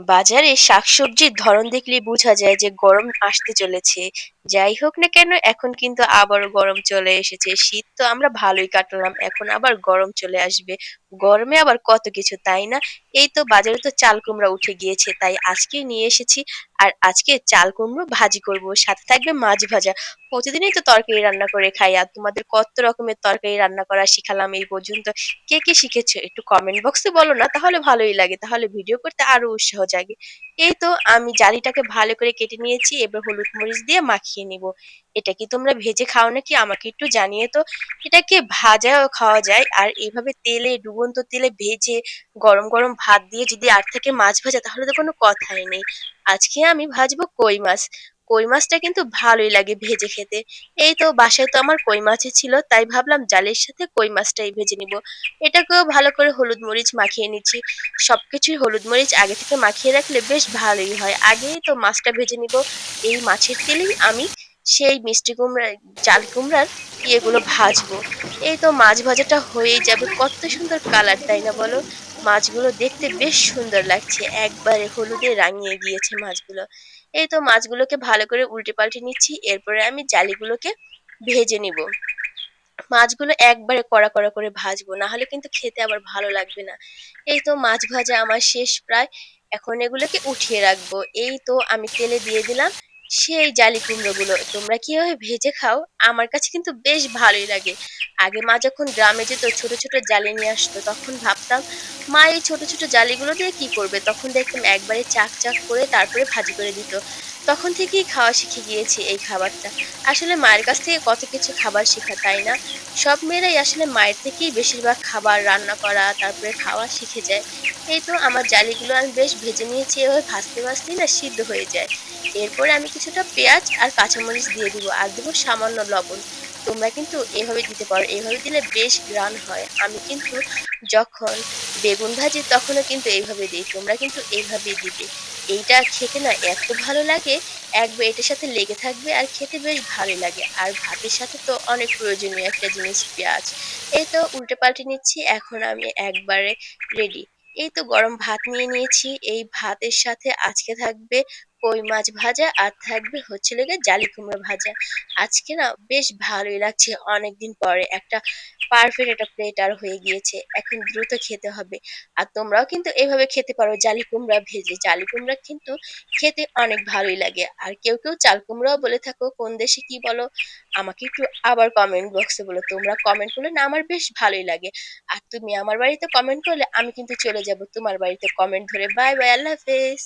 বাজারে শাকসবজির ধরন দেখলেই বোঝা যায় যে গরম আসতে চলেছে। যাই হোক না কেন এখন কিন্তু আবারও গরম চলে এসেছে। শীত তো আমরা ভালোই কাটালাম। এখন আবার গরম চলে আসবে। গরমে আবার কত কিছু, তাই না? এই তো বাজারে তো চাল কুমড়া উঠে গিয়েছে। তাই আজকেই নিয়ে এসেছি। আর আজকে চাল কুমড়ো ভাজি করব। সাথে থাকবে মাছ ভাজা। প্রতিদিনই তো তরকারি রান্না করে খাই। আর তোমাদের কত রকমের তরকারি রান্না করা শিখালাম এই পর্যন্ত। কে, কে শিখেছো? একটু কমেন্ট বক্সে বলো না, তাহলে ভালোই লাগে। তাহলে ভিডিও করতে আরো উৎসাহ জাগে। এই তো আমি জালিটাকে ভালো করে কেটে নিয়েছি। এবার হলুদ মরিচ দিয়ে মাখিয়ে নিব। এটা কি তোমরা ভেজে খাও নাকি আমাকে একটু জানিয়ে তো। এটাকে ভাজাও খাওয়া যায় আর এভাবে তেলে ডুবন্ত তেলে ভেজে গরম, গরম ভাত দিয়ে যদি আর থাকে মাছ ভাজা তাহলে তো কোনো কথাই নেই। আজকে আমি ভাজবো কই মাছ। কই মাছটা কিন্তু ভালোই লাগে ভেজে খেতে। এই তো বাসায় তো আমার কই মাছই ছিল তাই ভাবলাম জালের সাথে কই মাছটাই ভেজে নিব। এটাকেও ভালো করে হলুদ মরিচ মাখিয়ে নিচ্ছি। সবকিছুই হলুদ মরিচ আগে থেকে মাখিয়ে রাখলে বেশ ভালোই হয়। আগেই তো মাছটা ভেজে নিব। এই মাছের তেলেই আমি সেই মিষ্টি কুমড়া চাল কুমড়ার ইয়েগুলো ভাজবো। এই তো মাছ ভাজাটা হয়েই যাবে। কত সুন্দর কালার, তাই না বলো? মাছগুলো দেখতে বেশ সুন্দর লাগছে। একবারে হলুদে রাঙিয়ে গিয়েছে মাছগুলো। এই তো মাছগুলোকে ভালো করে উল্টে পাল্টে নিচ্ছি। এরপরে আমি জালিগুলোকে ভেজে নিব। মাছগুলো একবারে কড়া কড়া করে ভাজবো, না হলে কিন্তু খেতে আবার ভালো লাগবে না। এই তো মাছ ভাজা আমার শেষ প্রায়। এখন এগুলোকে উঠিয়ে রাখবো। এই তো আমি তেলে দিয়ে দিলাম সেই জালি কুমড়োগুলো। তোমরা কিভাবে ভেজে খাও? আমার কাছে কিন্তু বেশ ভালোই লাগে। আগে মা যখন গ্রামে যেত ছোট ছোট জালি নিয়ে আসতো তখন ভাবতাম মা এই ছোট ছোট জালিগুলো দিয়ে কি করবে, তখন দেখতাম একবারে চাক চাক করে তারপরে ভাজি করে দিত। তখন থেকেই খাওয়া শিখে গিয়েছি এই খাবারটা। আসলে মায়ের কাছ থেকে কত কিছু খাবার শেখা, তাই না? সব মেয়েরাই আসলে মায়ের থেকেই বেশিরভাগ খাবার রান্না করা তারপরে খাওয়া শিখে যায়। এই তো আমার জালিগুলো আমি বেশ ভেজে নিয়েছি। এভাবে ভাজতে ভাজতেই না সিদ্ধ হয়ে যায়। এরপরে আমি কিছুটা পেঁয়াজ আর কাঁচামরিচ দিয়ে দিব আর দিব সামান্য লবণ। তোমরা কিন্তু এভাবে দিতে পারো। এভাবে দিলে বেশ গ্রান হয়। আমি কিন্তু যখন বেগুন ভাজি তখনও কিন্তু এইভাবে দিই। তোমরা কিন্তু এইভাবেই দিবে। এইটা খেতে না এত ভালো লাগে, একবার এটার সাথে লেগে থাকবে আর খেতে বেশ ভালোই লাগে। আর ভাতের সাথে তো অনেক প্রয়োজনীয় একটা জিনিস পেঁয়াজ। এই তো উল্টে পাল্টে নিচ্ছি। এখন আমি একবারে রেডি। এই তো গরম ভাত নিয়ে নিয়েছি। এই ভাতের সাথে আজকে থাকবে কই মাছ ভাজা আর থাকবে হচ্ছে লেগে জালি কুমড়ো ভাজা। আজকে না বেশ ভালোই লাগছে, অনেকদিন পরে একটা পারফেক্ট একটা প্লেটার হয়ে গিয়েছে। এখন দ্রুত খেতে হবে। আর তোমরাও কিন্তু এভাবে খেতে পারো জালি কুমড়া ভেজে। জালি কুমড়া কিন্তু খেতে অনেক ভালোই লাগে। আর কেউ, কেউ চাল কুমড়াও বলে থাকো। কোন দেশে কি বলো? আমাকে একটু আবার কমেন্ট বক্সে বলো। তোমরা কমেন্ট করলে না আমার বেশ ভালোই লাগে। আর তুমি আমার বাড়িতে কমেন্ট করলে আমি কিন্তু চলে যাব তোমার বাড়িতে কমেন্ট ধরে। By, by. আল্লাহ হাফেজ।